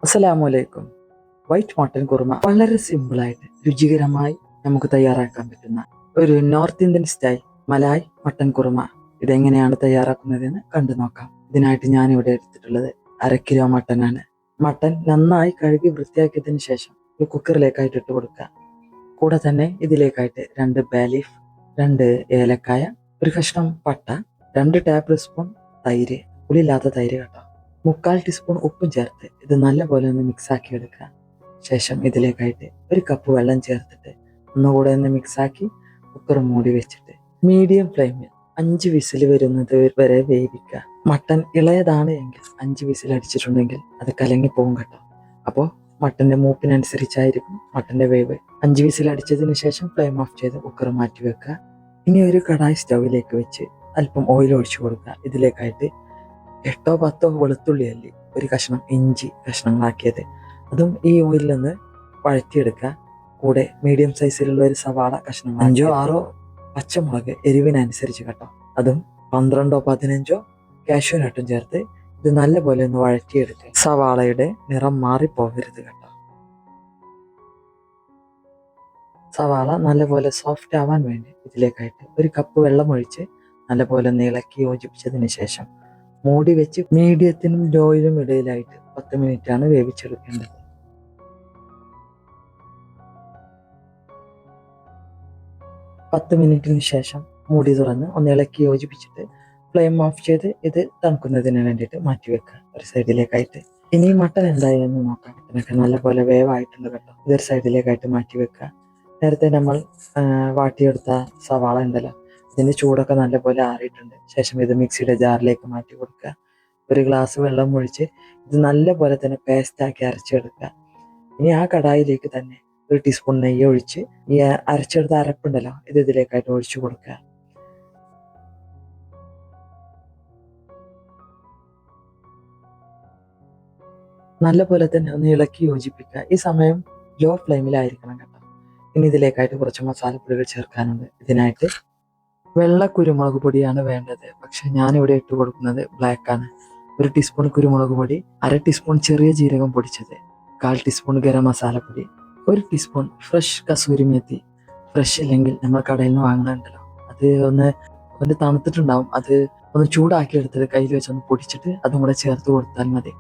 അസ്സലാമലൈക്കും. White mutton kurma വളരെ സിമ്പിളായിട്ട് രുചികരമായി നമുക്ക് തയ്യാറാക്കാൻ പറ്റുന്ന ഒരു north Indian style malai mutton korma. ഇതെങ്ങനെയാണ് തയ്യാറാക്കുന്നതെന്ന് കണ്ടു നോക്കാം. ഇതിനായിട്ട് ഞാനിവിടെ എടുത്തിട്ടുള്ളത് 1/2 കിലോ മട്ടനാണ്. മട്ടൻ നന്നായി കഴുകി വൃത്തിയാക്കിയതിന് ശേഷം ഒരു കുക്കറിലേക്കായിട്ട് ഇട്ട് കൊടുക്കുക. കൂടെ തന്നെ ഇതിലേക്കായിട്ട് 2 ബേ ലീഫ്, 2 ഏലക്കായ, ഒരു കഷ്ണം പട്ട, 2 ടേബിൾ സ്പൂൺ തൈര്, പുളിയില്ലാത്ത തൈര് കേട്ടോ, 3/4 ടീസ്പൂൺ ഉപ്പും ചേർത്ത് ഇത് നല്ലപോലെ ഒന്ന് മിക്സാക്കി എടുക്കുക. ശേഷം ഇതിലേക്കായിട്ട് 1 കപ്പ് വെള്ളം ചേർത്തിട്ട് ഒന്നുകൂടെ ഒന്ന് മിക്സാക്കി കുക്കർ മൂടി വെച്ചിട്ട് മീഡിയം ഫ്ലെയിമിൽ 5 വിസിൽ വരുന്നത് വരെ വേവിക്കുക. മട്ടൻ ഇളയതാണ് എങ്കിൽ 5 വിസിൽ അടിച്ചിട്ടുണ്ടെങ്കിൽ അത് കലങ്ങി പോകും കേട്ടോ. അപ്പോൾ മട്ടൻ്റെ മൂപ്പിനനുസരിച്ചായിരിക്കും മട്ടൻ്റെ വേവ്. 5 വിസിൽ അടിച്ചതിന് ശേഷം ഫ്ലെയിം ഓഫ് ചെയ്ത് കുക്കർ മാറ്റി വെക്കുക. ഇനി ഒരു കടായി സ്റ്റൗവിലേക്ക് വെച്ച് അല്പം ഓയിൽ ഒഴിച്ചു കൊടുക്കുക. ഇതിലേക്കായിട്ട് 8 10 വെളുത്തുള്ളി അല്ലി, ഒരു കഷ്ണം ഇഞ്ചി കഷ്ണങ്ങളാക്കിയത്, അതും ഈ ഓയിലിൽ നിന്ന് വഴറ്റിയെടുക്കുക. കൂടെ മീഡിയം സൈസിലുള്ള ഒരു സവാള കഷ്ണങ്ങൾ, 5 6 പച്ചമുളക് എരിവിനനുസരിച്ച് കേട്ടോ, അതും 12 15 കാഷ്യൂനട്ടും ചേർത്ത് ഇത് നല്ലപോലെ ഒന്ന് വഴറ്റിയെടുക്കുക. സവാളയുടെ നിറം മാറിപ്പോകരുത് കേട്ടോ. സവാള നല്ലപോലെ സോഫ്റ്റ് ആവാൻ വേണ്ടി ഇതിലേക്കായിട്ട് 1 കപ്പ് വെള്ളം ഒഴിച്ച് നല്ലപോലെ ഒന്ന് ഇളക്കി യോജിപ്പിച്ചതിന് ശേഷം മൂടി വെച്ച് മീഡിയത്തിനും ലോയിലും ഇടയിലായിട്ട് 10 മിനിറ്റാണ് വേവിച്ചെടുക്കേണ്ടത്. 10 മിനിറ്റിന് ശേഷം മൂടി തുറന്ന് ഒന്ന് ഇളക്കി യോജിപ്പിച്ചിട്ട് ഫ്ലെയിം ഓഫ് ചെയ്ത് ഇത് തണുക്കുന്നതിന് വേണ്ടിയിട്ട് മാറ്റി വെക്കുക ഒരു സൈഡിലേക്കായിട്ട്. ഇനി മട്ടൻ എന്തായെന്ന് നോക്കാം. മട്ടനൊക്കെ നല്ലപോലെ വേവായിട്ടുണ്ട് കേട്ടോ. ഇതൊരു സൈഡിലേക്കായിട്ട് മാറ്റി വെക്കുക. നേരത്തെ നമ്മൾ വാട്ടിയെടുത്ത സവാള ഉണ്ടല്ലോ, ഇതിൻ്റെ ചൂടൊക്കെ നല്ലപോലെ ആറിയിട്ടുണ്ട്. ശേഷം ഇത് മിക്സിയുടെ ജാറിലേക്ക് മാറ്റി കൊടുക്കുക. 1 ഗ്ലാസ് വെള്ളം ഒഴിച്ച് ഇത് നല്ലപോലെ തന്നെ പേസ്റ്റാക്കി അരച്ചെടുക്കുക. ഇനി ആ കടായിലേക്ക് തന്നെ 1 ടീസ്പൂൺ നെയ്യ് ഒഴിച്ച് ഈ അരച്ചെടുത്ത അരപ്പുണ്ടല്ലോ ഇത് ഇതിലേക്കായിട്ട് ഒഴിച്ചു കൊടുക്കുക. നല്ലപോലെ തന്നെ ഒന്ന് ഇളക്കി യോജിപ്പിക്കുക. ഈ സമയം ലോ ഫ്ലെയിമിലായിരിക്കണം കേട്ടോ. ഇനി ഇതിലേക്കായിട്ട് കുറച്ച് മസാലപ്പൊടികൾ ചേർക്കാനുണ്ട്. ഇതിനായിട്ട് വെള്ള കുരുമുളക് പൊടിയാണ് വേണ്ടത്. പക്ഷെ ഞാനിവിടെ ഇട്ട് കൊടുക്കുന്നത് ബ്ലാക്ക് ആണ്. 1 ടീസ്പൂൺ കുരുമുളക് പൊടി, 1/2 ടീസ്പൂൺ ചെറിയ ജീരകം പൊടിച്ചത്, 1/4 ടീസ്പൂൺ ഗരം മസാലപ്പൊടി, 1 teaspoon fresh kasuri methi. Fresh ഇല്ലെങ്കിൽ നമ്മൾ കടയിൽ നിന്ന് വാങ്ങുന്നുണ്ടല്ലോ, അത് ഒന്ന് തണുത്തിട്ടുണ്ടാവും, അത് ഒന്ന് ചൂടാക്കി എടുത്തിട്ട് കയ്യിൽ വെച്ചൊന്ന് പൊടിച്ചിട്ട് അതും കൂടെ ചേർത്ത് കൊടുത്താൽ മതി.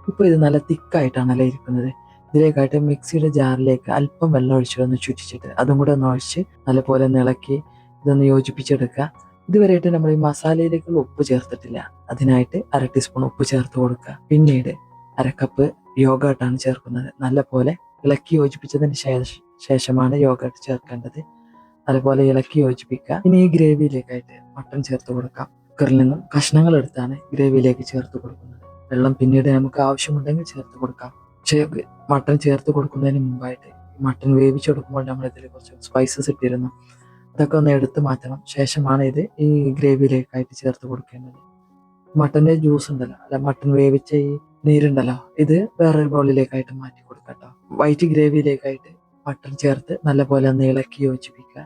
ഇപ്പോൾ ഇത് നല്ല തിക്കായിട്ടാണല്ലോ ഇരിക്കുന്നത്. ഇതിലേക്കായിട്ട് മിക്സിയുടെ ജാറിലേക്ക് അല്പം വെള്ളം ഒഴിച്ചിട്ടൊന്ന് ചുറ്റിച്ചിട്ട് അതും കൂടെ ഒന്ന് ഒഴിച്ച് നല്ലപോലെ ഒന്ന് ഇളക്കി ഇതൊന്ന് യോജിപ്പിച്ചെടുക്കുക. ഇതുവരെയായിട്ട് നമ്മൾ ഈ മസാലയിലേക്കുള്ള ഉപ്പ് ചേർത്തിട്ടില്ല. അതിനായിട്ട് 1/2 ടീസ്പൂൺ ഉപ്പ് ചേർത്ത് കൊടുക്കുക. പിന്നീട് 1/2 കപ്പ് യോഗർട്ടാണ് ചേർക്കുന്നത്. നല്ലപോലെ ഇളക്കി യോജിപ്പിച്ചതിന് ശേഷമാണ് യോഗർട്ട് ചേർക്കേണ്ടത്. അതുപോലെ ഇളക്കി യോജിപ്പിക്കുക. ഇനി ഈ ഗ്രേവിയിലേക്കായിട്ട് മട്ടൺ ചേർത്ത് കൊടുക്കാം. കുക്കറിൽ നിന്നും കഷ്ണങ്ങൾ എടുത്താണ് ഗ്രേവിയിലേക്ക് ചേർത്ത് കൊടുക്കുന്നത്. വെള്ളം പിന്നീട് നമുക്ക് ആവശ്യമുണ്ടെങ്കിൽ ചേർത്ത് കൊടുക്കാം. പക്ഷേ മട്ടൺ ചേർത്ത് കൊടുക്കുന്നതിന് മുമ്പായിട്ട് മട്ടൺ വേവിച്ചെടുക്കുമ്പോൾ നമ്മൾ ഇതിൽ കുറച്ച് സ്പൈസസ് ഇട്ടിരുന്നു, അതൊക്കെ ഒന്ന് എടുത്ത് മാറ്റണം. ശേഷമാണ് ഇത് ഈ ഗ്രേവിയിലേക്കായിട്ട് ചേർത്ത് കൊടുക്കേണ്ടത്. മട്ടൻ്റെ ജ്യൂസ് ഉണ്ടല്ലോ, അല്ല മട്ടൺ വേവിച്ച ഈ നീരുണ്ടല്ലോ, ഇത് വേറൊരു ബൗളിലേക്കായിട്ട് മാറ്റി കൊടുക്കട്ടോ. വൈറ്റ് ഗ്രേവിയിലേക്കായിട്ട് മട്ടൺ ചേർത്ത് നല്ലപോലെ ഒന്ന് ഇളക്കി യോജിപ്പിക്കുക.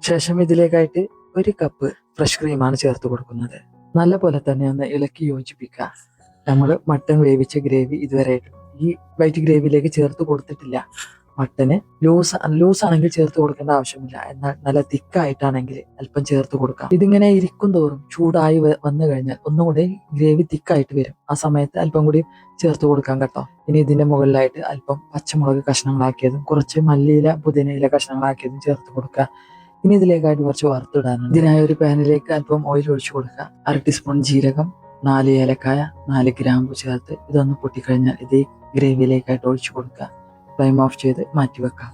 ശേഷം ഇതിലേക്കായിട്ട് 1 കപ്പ് ഫ്രഷ് ക്രീമാണ് ചേർത്ത് കൊടുക്കുന്നത്. നല്ലപോലെ തന്നെ ഒന്ന് ഇളക്കി യോജിപ്പിക്കുക. നമ്മൾ മട്ടൺ വേവിച്ച ഗ്രേവി ഇതുവരെ ഈ വൈറ്റ് ഗ്രേവിയിലേക്ക് ചേർത്ത് കൊടുത്തിട്ടില്ല. മട്ടന് ലൂസാണെങ്കിൽ ചേർത്ത് കൊടുക്കേണ്ട ആവശ്യമില്ല. എന്നാൽ നല്ല തിക്കായിട്ടാണെങ്കിൽ അല്പം ചേർത്ത് കൊടുക്കാം. ഇതിങ്ങനെ ഇരിക്കും തോറും ചൂടായി വന്നു കഴിഞ്ഞാൽ ഒന്നുകൂടി ഗ്രേവി തിക്കായിട്ട് വരും. ആ സമയത്ത് അല്പം കൂടി ചേർത്ത് കൊടുക്കാം കേട്ടോ. ഇനി ഇതിന്റെ മുകളിലായിട്ട് അല്പം പച്ചമുളക് കഷ്ണങ്ങളാക്കിയതും കുറച്ച് മല്ലിയില പുതിനയില കഷ്ണങ്ങളാക്കിയതും ചേർത്ത് കൊടുക്കുക. ഇനി ഇതിലേക്കായിട്ട് കുറച്ച് വറുത്തിടാനുണ്ട്. ഇതിനായി ഒരു പാനിലേക്ക് അല്പം ഓയിൽ ഒഴിച്ചു കൊടുക്കുക. 1/2 ടീസ്പൂൺ ജീരകം, 4 ഏലക്കായ, 4 ഗ്രാമ്പു ചേർത്ത് ഇതൊന്ന് പൊട്ടിക്കഴിഞ്ഞാൽ ഇത് ഈ ഗ്രേവിയിലേക്കായിട്ട് ഒഴിച്ചു കൊടുക്കുക. ഫ്ലെയിം ഓഫ് ചെയ്ത് മാറ്റി വെക്കാം.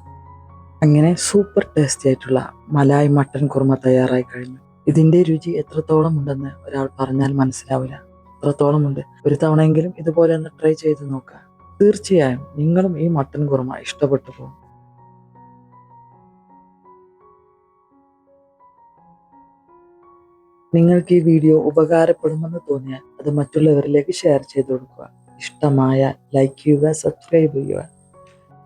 അങ്ങനെ സൂപ്പർ ടേസ്റ്റി ആയിട്ടുള്ള മലായ് മട്ടൻ കുറുമ തയ്യാറായി കഴിഞ്ഞു. ഇതിന്റെ രുചി എത്രത്തോളം ഉണ്ടെന്ന് ഒരാൾ പറഞ്ഞാൽ മനസ്സിലാവില്ല. എത്രത്തോളം ഉണ്ട്. ഒരു തവണയെങ്കിലും ഇതുപോലെ ഒന്ന് ട്രൈ ചെയ്ത് നോക്കുക. തീർച്ചയായും നിങ്ങളും ഈ മട്ടൻ കുറുമ ഇഷ്ടപ്പെട്ടു പോകും. നിങ്ങൾക്ക് ഈ വീഡിയോ ഉപകാരപ്പെടുമെന്ന് തോന്നിയാൽ അത് മറ്റുള്ളവരിലേക്ക് ഷെയർ ചെയ്ത് കൊടുക്കുക. ഇഷ്ടമായ ലൈക്ക് ചെയ്യുക, സബ്സ്ക്രൈബ് ചെയ്യുക.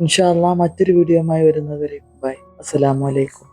ഇൻഷാ അല്ലാഹ് മറ്റൊരു വീഡിയോയുമായി വരുന്നവരെ ബൈ. അസ്സലാമു അലൈക്കും.